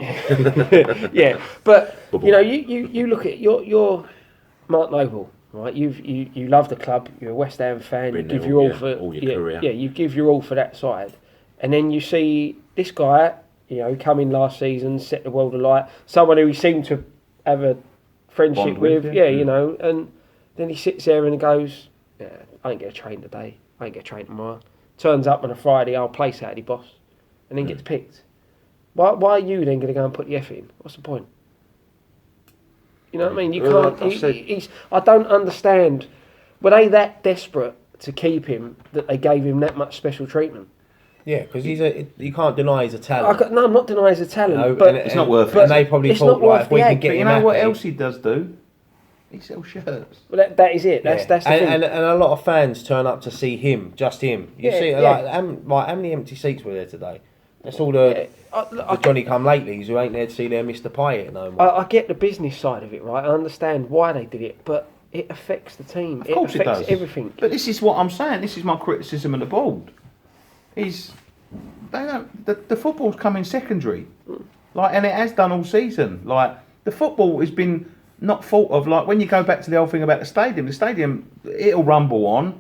yeah, but you know, you look at you're Mark Noble, right? You love the club. You're a West Ham fan. You give your all for all your career. Yeah, you give your all for that side, and then you see this guy, you know, come in last season, set the world alight. Someone who he seemed to have a friendship Bond with, with, you know, and then he sits there and goes, "Yeah, I ain't gonna train today. I ain't gonna train tomorrow." Turns up on a Friday, I'll play Saturday, boss, and then gets picked. Why are you then going to go and put the F in? What's the point? You know what I mean? You can't. I don't understand. Were they that desperate to keep him that they gave him that much special treatment? Yeah, because you can't deny he's a talent. No, I'm not denying he's a talent, No, but it's not worth it. And they probably thought, right, if we can get But you him know what happy- else he does do? He sells shirts. Well, that is it. That's the thing. And a lot of fans turn up to see him, just him. You see, like how many empty seats were there today? That's all the Johnny come latelys who ain't there to see their Mr. Payet no more. I get the business side of it, right? I understand why they did it, but it affects the team. Of course it affects does. everything. But this is what I'm saying. This is my criticism of the board. The football's coming secondary, like, and it has done all season. Like, the football has been not thought of. Like, when you go back to the old thing about the stadium, it'll rumble on.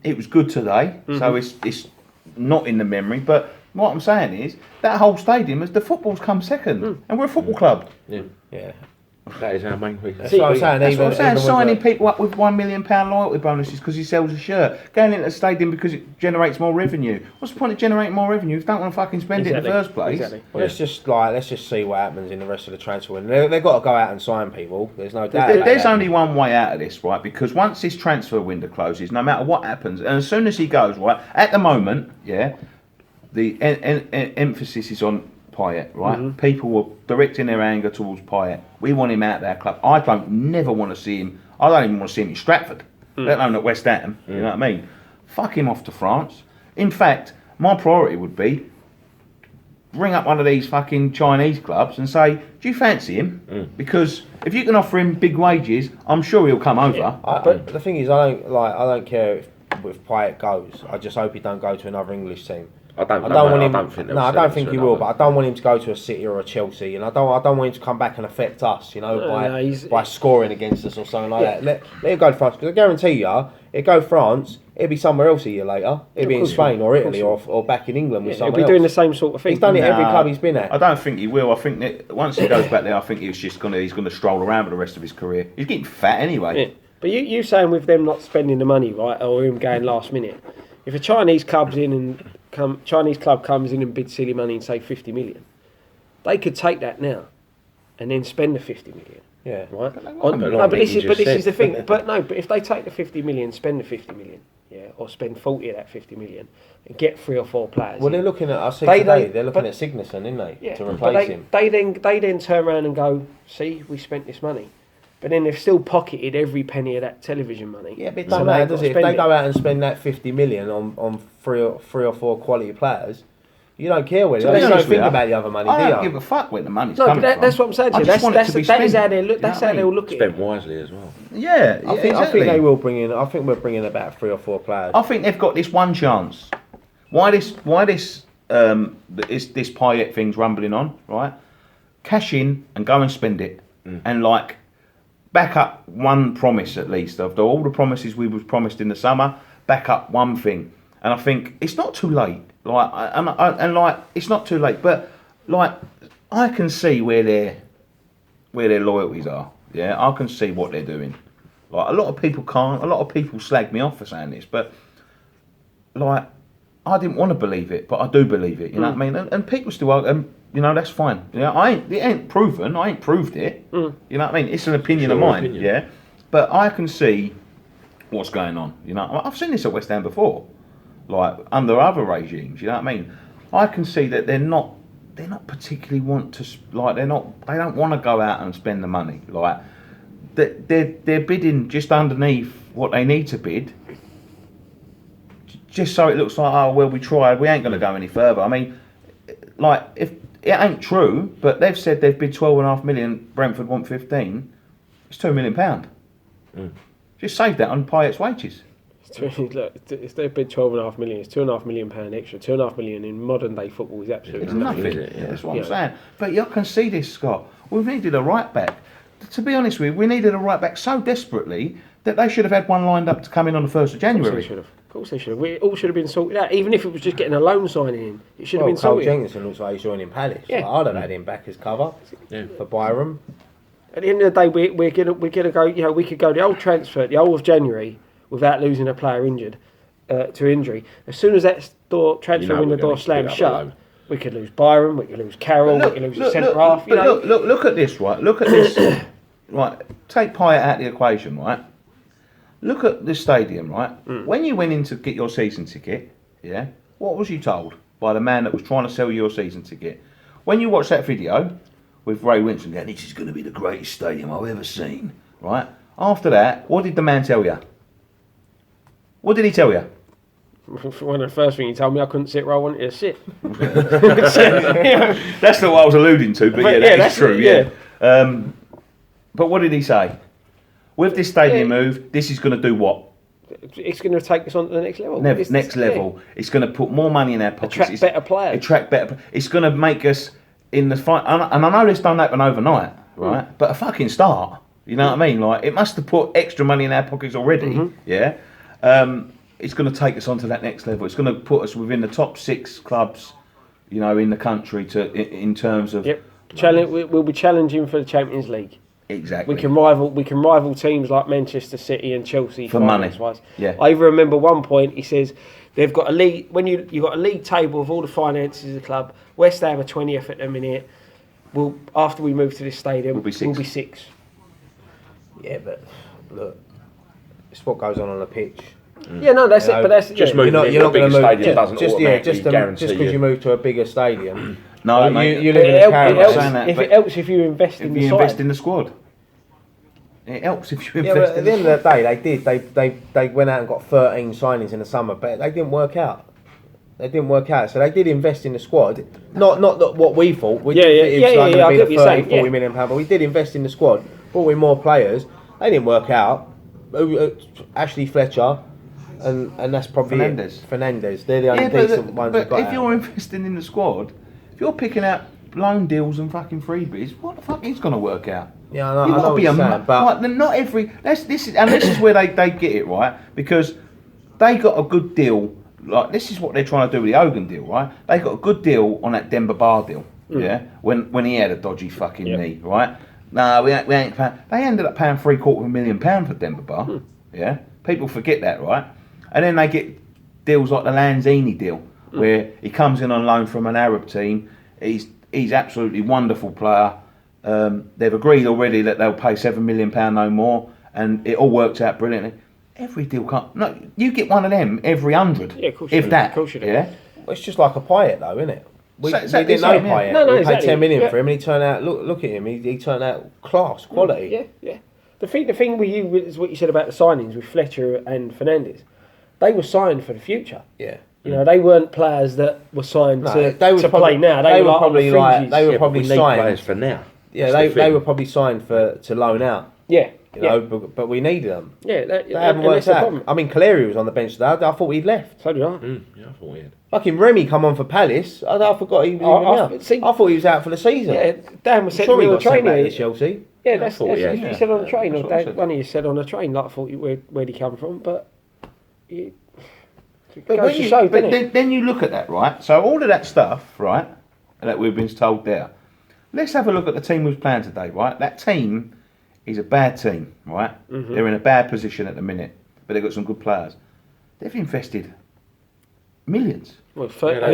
It was good today, so it's not in the memory. But what I'm saying is that whole stadium, the football's come second, and we're a football club. Yeah. That is our main reason. That's what I'm saying. That's what I'm saying. Signing people up with £1 million loyalty bonuses because he sells a shirt. Going into the stadium because it generates more revenue. What's the point of generating more revenue if you don't want to fucking spend it in the first place? Exactly. Well, let's just see what happens in the rest of the transfer window. They've got to go out and sign people. There's no doubt. There's only one way out of this, right? Because once this transfer window closes, no matter what happens, and as soon as he goes, right, at the moment, the emphasis is on Payet, right? People were directing their anger towards Payet. We want him out of our club. I never want to see him. I don't even want to see him in Stratford, let alone at West Ham. You know what I mean? Fuck him off to France. In fact, my priority would be ring up one of these fucking Chinese clubs and say, do you fancy him? Because if you can offer him big wages, I'm sure he'll come over. But the thing is, I don't care if Payet goes. I just hope he don't go to another English team. I don't think he will, but I don't want him to go to a City or a Chelsea, and I don't want him to come back and affect us, you know, by scoring against us or something like that. Let him go to France, because I guarantee you, he'll go France, he'll be somewhere else a year later. He'll be in Spain or Italy or back in England with someone else. He'll be doing the same sort of thing. He's done it every club he's been at. I don't think he will. I think that once he goes back there, I think he's gonna stroll around for the rest of his career. He's getting fat anyway. Yeah. But you saying with them not spending the money, right, or him going last minute, if a Chinese club comes in and bids silly money and say 50 million, they could take that now and then spend the 50 million. Yeah. Right? But this is the thing. But if they take the 50 million, spend the 50 million, or spend 40 of that 50 million and get 3 or 4 players. Well, they're looking at they're looking at Signesson, isn't they? Yeah, to replace him. They then turn around and go, see, we spent this money. But then they've still pocketed every penny of that television money. Yeah, but it doesn't matter, does it? If they go out and spend that 50 million on three or four quality players, you don't care whether you don't think about the other money, do you? I don't give a fuck where the money's coming from. That's what I'm saying to you. That is how they look. That's how they'll look at it. Spent wisely as well. Yeah, I think they will bring in. I think we're bringing about 3 or 4 players. I think they've got this one chance. Why this Payet thing's rumbling on, right? Cash in and go and spend it, and like back up one promise at least. After all the promises we was promised in the summer, back up one thing. And I think it's not too late. It's not too late. But like, I can see where their loyalties are. Yeah, I can see what they're doing. Like, a lot of people can't. A lot of people slag me off for saying this, but like, I didn't want to believe it, but I do believe it. You know what I mean? And people still are. You know, that's fine. You know, it ain't proven. I ain't proved it. You know what I mean? It's an opinion of mine. Yeah, but I can see what's going on. You know, I've seen this at West Ham before, like under other regimes. You know what I mean? I can see that they're not particularly they don't want to go out and spend the money. Like, they're bidding just underneath what they need to bid, just so it looks like, oh well, we tried. We ain't going to go any further. I mean, like, if it ain't true, but they've said they've bid 12.5 million. Brentford want 15. It's £2 million. Just save that on Payet's wages. Look, if they've bid 12.5 million, it's £2.5 million extra. £2.5 million in modern day football is absolutely nothing. That's what I'm saying. But you can see this, Scott. We've needed a right back. To be honest with you, we needed a right back so desperately that they should have had one lined up to come in on the 1st of January. Of course they should have. We all should have been sorted out. Even if it was just getting a loan signing in, it should have been sorted. Carl Jenkinson looks like he's joining Palace. Yeah. I'd have had him back as cover for Byram. At the end of the day, we're gonna go. You know, we could go the old transfer, the whole of January, without losing a player injured to injury. As soon as that transfer window door slams shut, we could lose Byram, we could lose Carroll, we could lose the centre half. Look at this, right? Look at this. Right, take Payet out of the equation, right? Look at this stadium, right? When you went in to get your season ticket, what was you told by the man that was trying to sell you your season ticket? When you watch that video with Ray Winston going, this is going to be the greatest stadium I've ever seen, right? After that, what did the man tell you? What did he tell you? One of the first things he told me, I couldn't sit where I wanted to sit. That's not what I was alluding to, but that's true, but what did he say? With this stadium move, this is going to do what? It's going to take us on to the next level. Next level. It's going to put more money in our pockets. Attract better players. It's going to make us in the fight. And I know this don't happen overnight, right? But a fucking start. You know what I mean? Like, it must have put extra money in our pockets already. It's going to take us on to that next level. It's going to put us within the top 6 clubs, you know, in the country in terms of. We'll be challenging for the Champions League. Exactly. We can rival teams like Manchester City and Chelsea for money. Yeah. I even remember one point he says they've got a league. When you've got a league table of all the finances of the club, West Ham are 20th at the minute. After we move to this stadium, we'll be 6. Yeah, but look, it's what goes on the pitch. Yeah, no, that's it. But that's just moving. You're not going to move. Just because you move to a bigger stadium. No, mate, it helps if you invest in the side. Invest in the squad. It helps if you invest. But at the end of the day, they went out and got 13 signings in the summer, but they didn't work out. So they did invest in the squad. Not what we thought. It was going to be the 40 million pound, but we did invest in the squad. Brought in more players. They didn't work out. Ashley Fletcher. And that's probably Fernandez. They're the only decent ones we've got. But if you're investing in the squad, if you're picking out loan deals and fucking freebies, what the fuck is going to work out? Yeah, I know what you're saying, but not every. This is where they get it right, because they got a good deal. Like, this is what they're trying to do with the Hogan deal, right? They got a good deal on that Demba Ba deal, when he had a dodgy fucking knee, right? No, we ain't paying. They ended up paying £750,000 for Demba Ba, People forget that, right? And then they get deals like the Lanzini deal, where he comes in on loan from an Arab team. He's absolutely wonderful player. They've agreed already that they'll pay £7 million no more, and it all works out brilliantly. Every deal can't. No, you get one of them every 100. Yeah, of course. If that. Of course you do. Yeah. Well, it's just like a Payet, though, isn't it? We didn't know Payet. No, we exactly. paid 10 million for him, and he turned out. Look at him. He turned out class, quality. Yeah. The thing with you is what you said about the signings with Fletcher and Fernandez. They were signed for the future. Yeah. You know, they weren't players that were signed to play now. They were probably signed players for now. Yeah, they were probably signed to loan out. Yeah. You know, but we needed them. Yeah, they haven't worked out. I mean, Cleary was on the bench today. I thought he'd left. So did I. Yeah, I thought he had. Fucking Remy come on for Palace. I forgot he was even out. I thought he was out for the season. Yeah, Dan was sitting on the train at Chelsea. Yeah, that's what you said on the train. Or one of you said on the train. Like, I thought where'd he come from, but. Then you look at that, right? So all of that stuff, right, that we've been told there. Let's have a look at the team who's playing today, right? That team is a bad team, right? Mm-hmm. They're in a bad position at the minute, but they've got some good players. They've invested millions. Well, that's what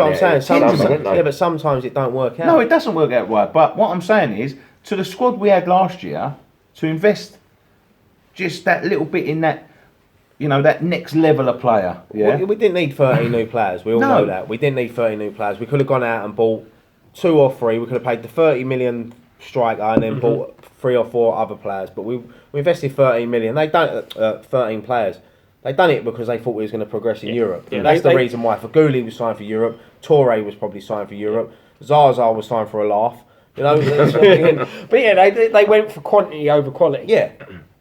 I'm saying. But sometimes it don't work out. No, it doesn't work out right. But what I'm saying is, to the squad we had last year, to invest just that little bit in that, you know, that next level of player. Yeah, we didn't need 30 new players. We all know that. We didn't need 30 new players. We could have gone out and bought 2 or 3. We could have paid the 30 million striker and then bought 3 or 4 other players. But we invested 13 million. They done 13 players. They done it because they thought we was going to progress in Europe. Yeah, that's the reason why. Faghouli was signed for Europe. Toure was probably signed for Europe. Zaza was signed for a laugh. You know. But yeah, they went for quantity over quality. Yeah.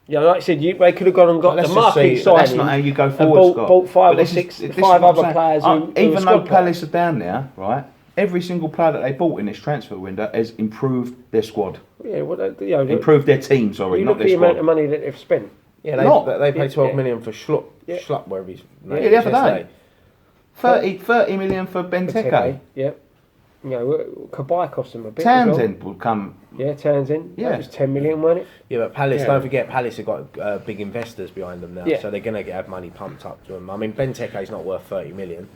Yeah, like I said, they could have gone and got the marquee signing. That's not how you go forward, Scott. Bought five other players. Even though Palace are down there, right? Every single player that they bought in this transfer window has improved their squad. Yeah, well, improved their team. Sorry, not their squad. You look at the amount of money that they've spent. Yeah, they paid 12 million for Schlupp, wherever he's. Yeah, the other day. 30 million for Benteke. Yeah. You know, Kabay cost them a bit. Townsend will come. Yeah, Townsend. Yeah. That was 10 million, wasn't it? Yeah, but Palace, don't forget, Palace have got big investors behind them now, so they're going to have money pumped up to them. I mean, Benteke's not worth 30 million.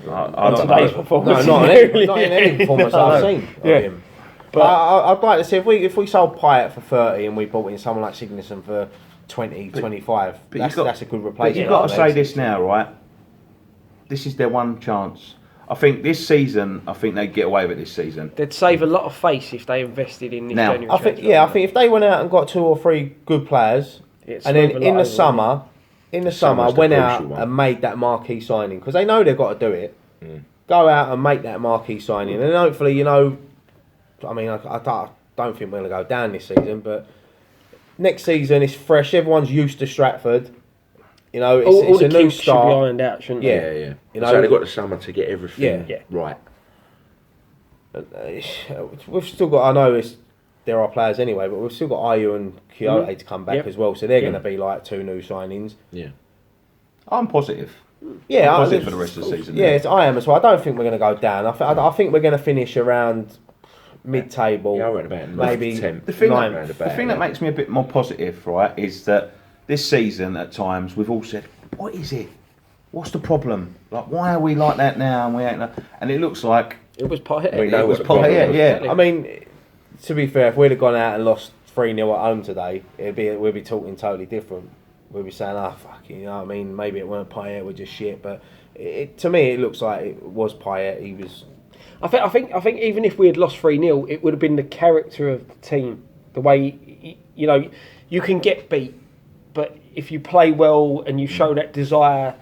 Not today's performance. No, not in any performance I've seen of him. But I'd like to see if we sold Payet for 30 and we bought in someone like Signesson for 20, 25. That's a good replacement. But you've got to say this now, right? This is their one chance. I think this season, they'd get away with it this season. They'd save a lot of face if they invested in this January. I think if they went out and got 2 or 3 good players, and then in the summer went out and made that marquee signing, because they know they've got to do it. Go out and make that marquee signing, and hopefully, I mean, I don't think we're going to go down this season, but next season it's fresh. Everyone's used to Stratford. It's a new start. Should be ironed out, shouldn't they? Yeah. So they've got the summer to get everything right. We've still got. I know there are players anyway, but we've still got Ayew and Kyoto to come back as well. So they're going to be like 2 new signings. Yeah. I'm positive. Yeah, I'm positive for the rest of the season. Yeah, I am as well. I don't think we're going to go down. I think we're going to finish around mid-table. Yeah, I read about maybe 10th. The thing that makes me a bit more positive, right, is that this season at times we've all said, "What is it? What's the problem? Like, why are we like that now?" And we ain't. And it looks like it was Payet. It was Payet. Yeah. I mean, to be fair, if we'd have gone out and lost 3-0 at home today, we'd be talking totally different. We'd be saying, fuck, you know what I mean? Maybe it weren't Payet, we're just shit. But to me, it looks like it was Payet. He was. I think even if we had lost 3-0, it would have been the character of the team. The way you can get beat, but if you play well and you show that desire,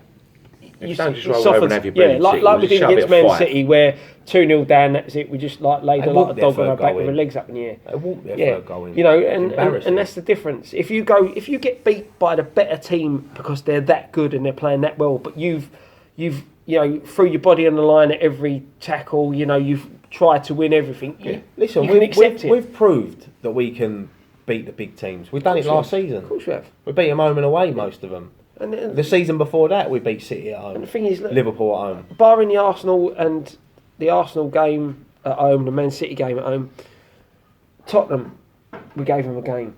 you don't just roll over and have your belly like we did against Man City, where 2-0 down, that's it. We just laid a lot of dog on our back with our legs up in the air. They walked there for a goal in. And that's the difference. If you get beat by the better team because they're that good and they're playing that well, but you've threw your body on the line at every tackle, you've tried to win everything. Listen, we've proved that we can beat the big teams. We've done it last season. Of course we have. We beat them home and away, most of them. And the season before that, we beat City at home. And the thing is, Liverpool at home. Barring the Arsenal game at home, the Man City game at home, Tottenham, we gave them a game.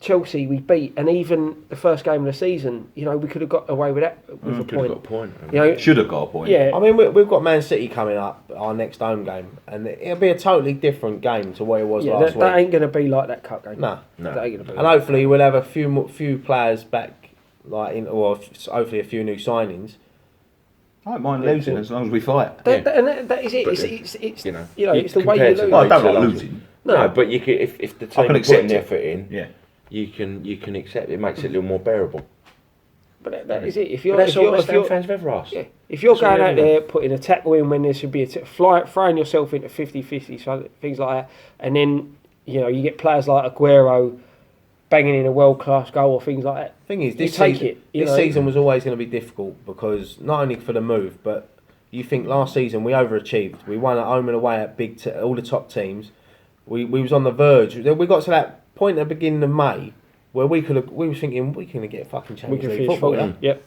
Chelsea, we beat, and even the first game of the season, we could have got away with that with a point. Got a point. Should have got a point. Yeah. I mean, we've got Man City coming up, our next home game, and it'll be a totally different game to what it was last week. That ain't going to be like that cup game. No. That ain't gonna be. And hopefully we'll have a few players back, hopefully a few new signings. I don't mind losing as long as we fight. That is it. It's the way you lose. Well, I don't like losing. No, but you can, if the team put an effort in, you can accept it. It makes it a little more bearable. But that is it. If you're fans have ever asked. Yeah. If you're going out there putting a tackle in when there should be throwing yourself into 50-50, so things like that, and then you get players like Aguero banging in a world class goal or things like that. Thing is, this season was always going to be difficult because not only for the move, but you think last season we overachieved. We won at home and away at all the top teams. We was on the verge. We got to that point at the beginning of May where we were thinking we can get fucking Champions League football. Yep.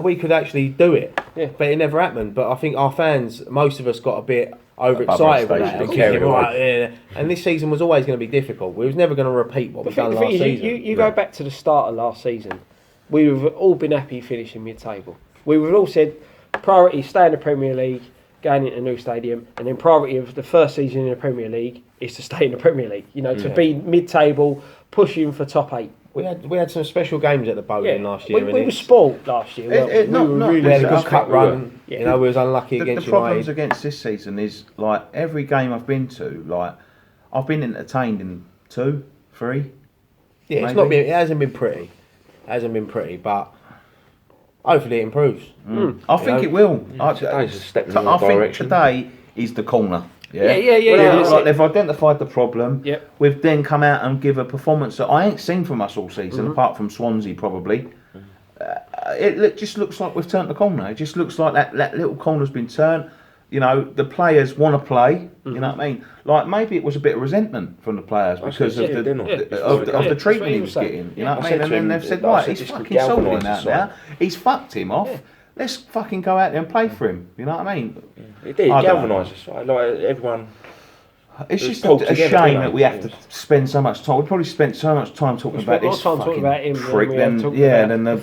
We could actually do it. Yeah. But it never happened. But I think our fans, most of us, got a bit overexcited with that. And this season was always going to be difficult. We was never going to repeat what we done last season. You go back to the start of last season, we would have all been happy finishing mid-table. We would have all said priority stay in the Premier League, going into a new stadium, and then priority of the first season in the Premier League is to stay in the Premier League. To be mid-table, pushing for top 8. We had some special games at the bowling last year. We were spoiled last year. We had a good cup run. We was unlucky against United. The problems against this season is like every game I've been to, I've been entertained in 2, 3. Yeah, it hasn't been pretty, but hopefully it improves. I think it will. Today's a step in the I right direction. think today is the corner. Yeah, yeah. Look like they've identified the problem. Yep. We've then come out and give a performance that I ain't seen from us all season, apart from Swansea probably. It just looks like we've turned the corner. It just looks like that little corner's been turned. You know, the players want to play. You know what I mean? Like maybe it was a bit of resentment from the players because of the treatment he was getting. You know what I mean? And then they've said, right, he's fucking sorted him out now. He's fucked him off. Let's fucking go out there and play for him. You know what I mean? It did galvanise us. Like everyone. It's just a shame that we have to spend so much time. We probably spent so much time talking about this fucking prick than the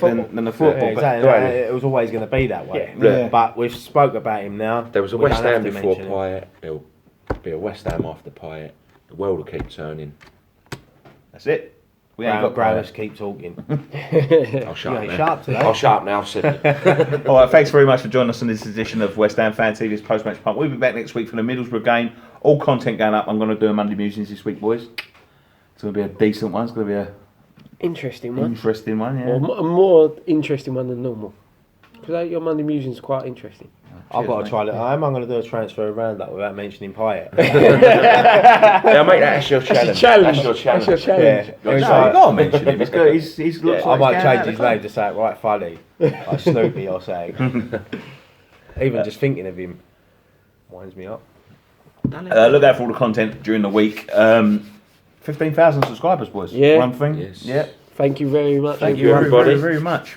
football. Exactly. It was always going to be that way. Yeah. But we've spoke about him now. There was a West Ham before Payet. It'll be a West Ham after Payet. The world will keep turning. That's it. We ain't got Gravis keep talking. I'll shut up sharp today. I'll shut up now. All right, thanks very much for joining us on this edition of West Ham Fan TV's post-match pump. We'll be back next week for the Middlesbrough game. All content going up. I'm going to do a Monday Musings this week, boys. It's going to be a decent one. It's going to be a interesting one. Yeah. Or a more interesting one than normal. Because your Monday Musings are quite interesting. I've got to try it. I'm going to do a transfer around that without mentioning Payet. Yeah, mate, that's your challenge. That's your challenge. Yeah. You've got to mention him. He's looks like I might change his name to say it right funny. Like Snoopy or saying. Even just thinking of him winds me up. Look out for all the content during the week. 15,000 subscribers, boys. Yeah. One thing. Yes. Yeah. Thank you very much. Thank you, everybody. Very, very much.